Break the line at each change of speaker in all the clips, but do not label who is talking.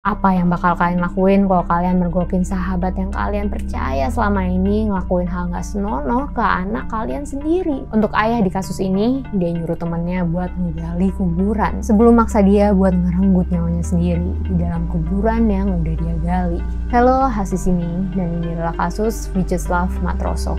Apa yang bakal kalian lakuin kalau kalian mergokin sahabat yang kalian percaya selama ini ngelakuin hal gak senonoh ke anak kalian sendiri? Untuk ayah di kasus ini, dia nyuruh temennya buat menggali kuburan sebelum maksa dia buat ngerenggut nyawanya sendiri di dalam kuburan yang udah dia gali. Halo, Hasis ini, dan ini adalah kasus Vyacheslav Matrosov.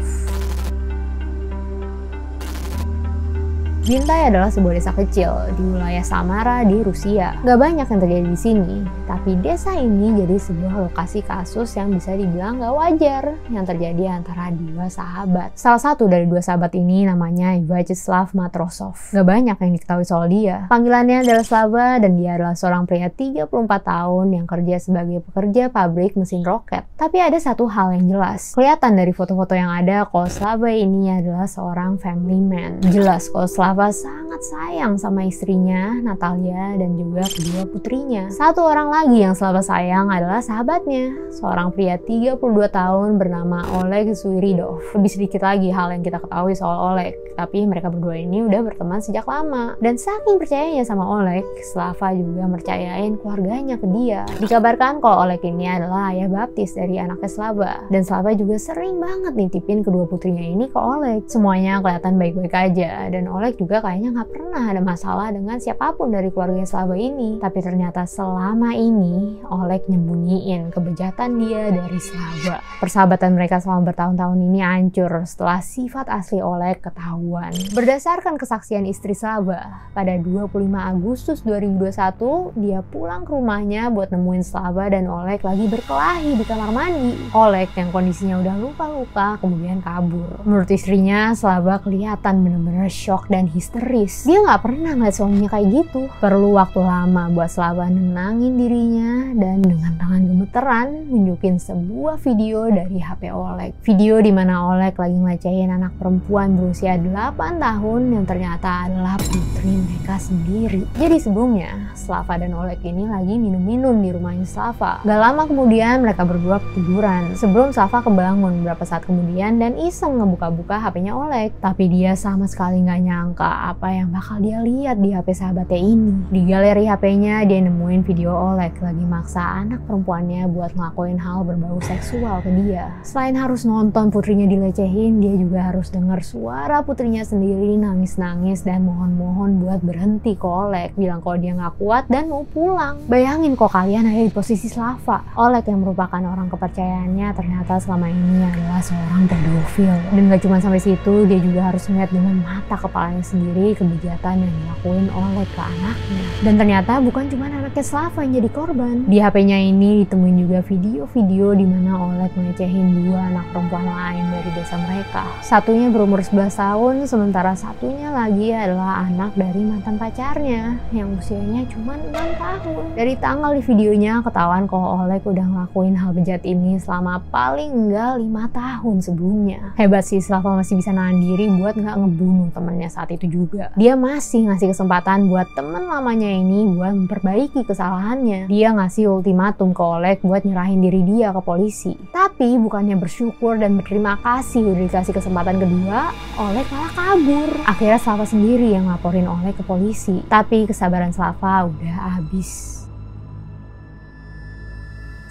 Vintai adalah sebuah desa kecil di wilayah Samara di Rusia. Gak banyak yang terjadi di sini, tapi desa ini jadi sebuah lokasi kasus yang bisa dibilang gak wajar yang terjadi antara dua sahabat. Salah satu dari dua sahabat ini namanya Vyacheslav Matrosov. Gak banyak yang diketahui soal dia. Panggilannya adalah Slava dan dia adalah seorang pria 34 tahun yang kerja sebagai pekerja pabrik mesin roket. Tapi ada satu hal yang jelas. Kelihatan dari foto-foto yang ada kalau Slava ini adalah seorang family man. Jelas kalau Slava sangat sayang sama istrinya, Natalia, dan juga kedua putrinya. Satu orang lagi yang Slava sayang adalah sahabatnya, seorang pria 32 tahun bernama Oleg Sviridov. Lebih sedikit lagi hal yang kita ketahui soal Oleg, tapi mereka berdua ini udah berteman sejak lama. Dan saking percayanya sama Oleg, Slava juga mercayain keluarganya ke dia. Dikabarkan kalau Oleg ini adalah ayah baptis dari anaknya Slava, dan Slava juga sering banget nitipin kedua putrinya ini ke Oleg. Semuanya kelihatan baik-baik aja, dan Oleg juga kayaknya nggak pernah ada masalah dengan siapapun dari keluarga Slava ini. Tapi ternyata selama ini Oleg nyembunyiin kebejatan dia dari Slava. Persahabatan mereka selama bertahun-tahun ini hancur setelah sifat asli Oleg ketahuan. Berdasarkan kesaksian istri Slava, pada 25 Agustus 2021 dia pulang ke rumahnya buat nemuin Slava dan Oleg lagi berkelahi di kamar mandi. Oleg yang kondisinya udah luka-luka kemudian kabur. Menurut istrinya, Slava kelihatan bener-bener shock dan histeris. Dia nggak pernah ngeliat suaminya kayak gitu. Perlu waktu lama buat Slava nenangin dirinya dan dengan tangan gemeteran nunjukin sebuah video dari HP Oleg. Video dimana Oleg lagi ngelecehin anak perempuan berusia 8 tahun yang ternyata adalah putri mereka sendiri. Jadi sebelumnya Slava dan Oleg ini lagi minum-minum di rumahnya Slava. Gak lama kemudian mereka berdua ketiduran sebelum Slava kebangun beberapa saat kemudian dan iseng ngebuka-buka HP-nya Oleg. Tapi dia sama sekali nggak nyangka apa yang bakal dia lihat di HP sahabatnya ini. Di galeri HP-nya dia nemuin video Oleg lagi maksa anak perempuannya buat ngelakuin hal berbau seksual ke dia. Selain harus nonton putrinya dilecehin, dia juga harus dengar suara putrinya sendiri nangis-nangis dan mohon-mohon buat berhenti ke Oleg, bilang kalau dia nggak kuat dan mau pulang. Bayangin kok kalian ada di posisi Slava. Oleg yang merupakan orang kepercayaannya ternyata selama ini adalah seorang pedofil. Dan gak cuma sampai situ, dia juga harus melihat dengan mata kepalanya sendiri kebejatan yang dilakuin Oleg ke anaknya. Dan ternyata bukan cuma anaknya Slava yang jadi korban. Di HP-nya ini ditemuin juga video-video di mana Oleg ngelecehin dua anak perempuan lain dari desa mereka. Satunya berumur 11 tahun, sementara satunya lagi adalah anak dari mantan pacarnya yang usianya cuma 6 tahun. Dari tanggal di videonya ketahuan kalau Oleg udah ngelakuin hal bejat ini selama paling enggak 5 tahun sebelumnya. Hebat sih Slava masih bisa nahan diri buat nggak ngebunuh temennya saat itu juga. Dia masih ngasih kesempatan buat temen lamanya ini buat memperbaiki kesalahannya. Dia ngasih ultimatum ke Oleg buat nyerahin diri dia ke polisi. Tapi bukannya bersyukur dan berterima kasih udah dikasih kesempatan kedua, Oleg malah kabur. Akhirnya Slava sendiri yang laporin Oleg ke polisi. Tapi kesabaran Slava udah habis.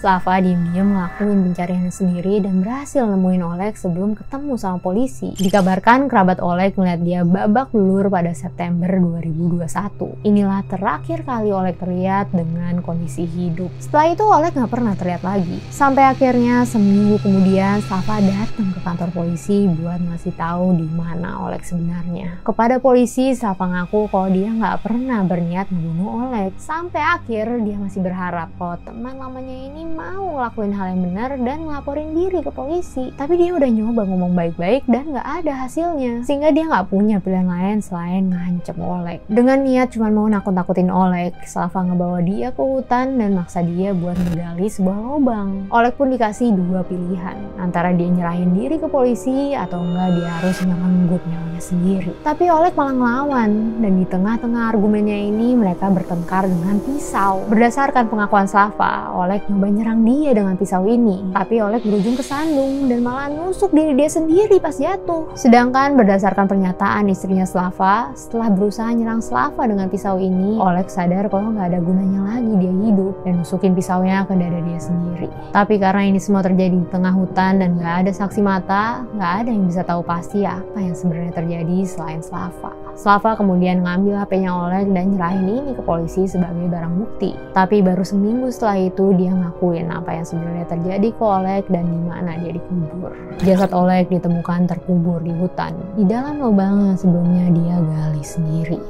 Slava diam-diam ngelakuin pencariannya sendiri dan berhasil nemuin Oleg sebelum ketemu sama polisi. Dikabarkan kerabat Oleg melihat dia babak belur pada September 2021. Inilah terakhir kali Oleg terlihat dengan kondisi hidup. Setelah itu Oleg nggak pernah terlihat lagi. Sampai akhirnya seminggu kemudian Slava datang ke kantor polisi buat ngasih tahu di mana Oleg sebenarnya. Kepada polisi, Slava ngaku kalau dia nggak pernah berniat membunuh Oleg. Sampai akhir dia masih berharap kalau teman lamanya ini mau ngelakuin hal yang benar dan ngelaporin diri ke polisi. Tapi dia udah nyoba ngomong baik-baik dan nggak ada hasilnya. Sehingga dia nggak punya pilihan lain selain ngancem Oleg. Dengan niat cuma mau nakut-nakutin Oleg, Slava ngebawa dia ke hutan dan maksa dia buat menggali sebuah lubang. Oleg pun dikasih dua pilihan, antara dia nyerahin diri ke polisi atau enggak dia harus ngerenggut nyawanya sendiri. Tapi Oleg malah ngelawan, dan di tengah-tengah argumennya ini mereka bertengkar dengan pisau. Berdasarkan pengakuan Slava, Oleg nyoba menyerang dia dengan pisau ini. Tapi Oleg berujung kesandung dan malah nusuk diri dia sendiri pas jatuh. Sedangkan berdasarkan pernyataan istrinya Slava, setelah berusaha nyerang Slava dengan pisau ini, Oleg sadar kalau nggak ada gunanya lagi dia hidup dan nusukin pisaunya ke dada dia sendiri. Tapi karena ini semua terjadi di tengah hutan dan nggak ada saksi mata, nggak ada yang bisa tahu pasti apa yang sebenarnya terjadi selain Slava. Slava kemudian ngambil HP-nya Oleg dan nyerahin ini ke polisi sebagai barang bukti. Tapi baru seminggu setelah itu dia ngakuin apa yang sebenarnya terjadi ke Oleg dan di mana dia dikubur. Jasad Oleg ditemukan terkubur di hutan, di dalam lubang yang sebelumnya dia gali sendiri.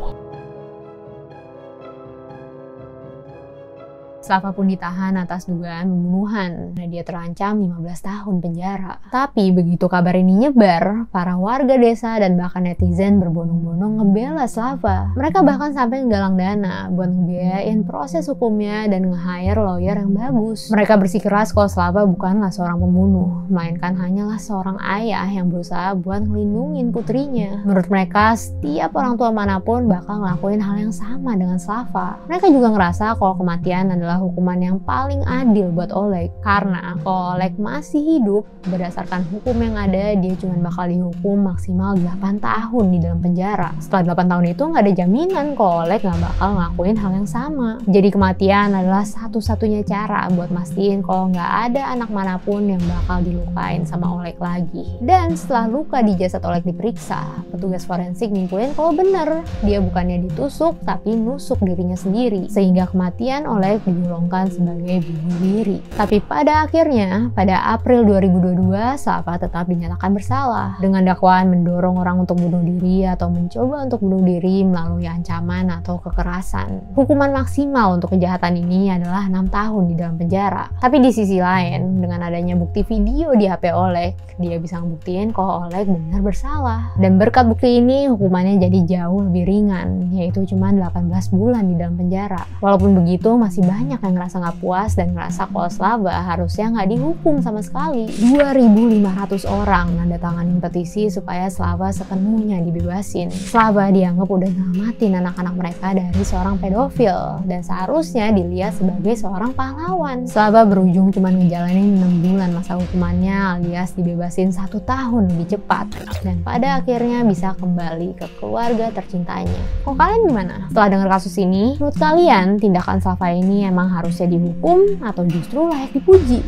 Slava pun ditahan atas dugaan pembunuhan. Nah, dia terancam 15 tahun penjara. Tapi begitu kabar ini nyebar, para warga desa dan bahkan netizen berbondong-bondong ngebela Slava. Mereka bahkan sampai nggalang dana buat ngebiayain proses hukumnya dan nge-hire lawyer yang bagus. Mereka bersikeras kalau Slava bukanlah seorang pembunuh, melainkan hanyalah seorang ayah yang berusaha buat ngelindungin putrinya. Menurut mereka, setiap orang tua manapun bakal ngelakuin hal yang sama dengan Slava. Mereka juga ngerasa kalau kematian adalah hukuman yang paling adil buat Oleg, karena kalau Oleg masih hidup, berdasarkan hukum yang ada, dia cuma bakal dihukum maksimal 8 tahun di dalam penjara. Setelah 8 tahun itu nggak ada jaminan kalau Oleg nggak bakal ngelakuin hal yang sama. Jadi kematian adalah satu-satunya cara buat mastiin kalau nggak ada anak manapun yang bakal dilukain sama Oleg lagi. Dan setelah luka di jasad Oleg diperiksa, petugas forensik nyimpulin kalau bener dia bukannya ditusuk tapi nusuk dirinya sendiri, sehingga kematian Oleg digolongkan sebagai bunuh diri. Tapi pada akhirnya, pada April 2022, Slava tetap dinyatakan bersalah dengan dakwaan mendorong orang untuk bunuh diri atau mencoba untuk bunuh diri melalui ancaman atau kekerasan. Hukuman maksimal untuk kejahatan ini adalah 6 tahun di dalam penjara. Tapi di sisi lain, dengan adanya bukti video di HP Oleg, dia bisa ngebuktiin kalau Oleg benar bersalah. Dan berkat bukti ini, hukumannya jadi jauh lebih ringan, yaitu cuma 18 bulan di dalam penjara. Walaupun begitu, masih banyak yang ngerasa nggak puas dan ngerasa kalau Slava harusnya nggak dihukum sama sekali. 2.500 orang nandatanganin petisi supaya Slava sepenuhnya dibebasin. Slava dianggap udah nyelamatin anak-anak mereka dari seorang pedofil dan seharusnya dilihat sebagai seorang pahlawan. Slava berujung cuma ngejalanin 6 bulan masa hukumannya, alias dibebasin 1 tahun lebih cepat, dan pada akhirnya bisa kembali ke keluarga tercintanya. Kok kalian gimana? Setelah dengar kasus ini, menurut kalian tindakan Slava ini emang harusnya dihukum atau justru layak dipuji?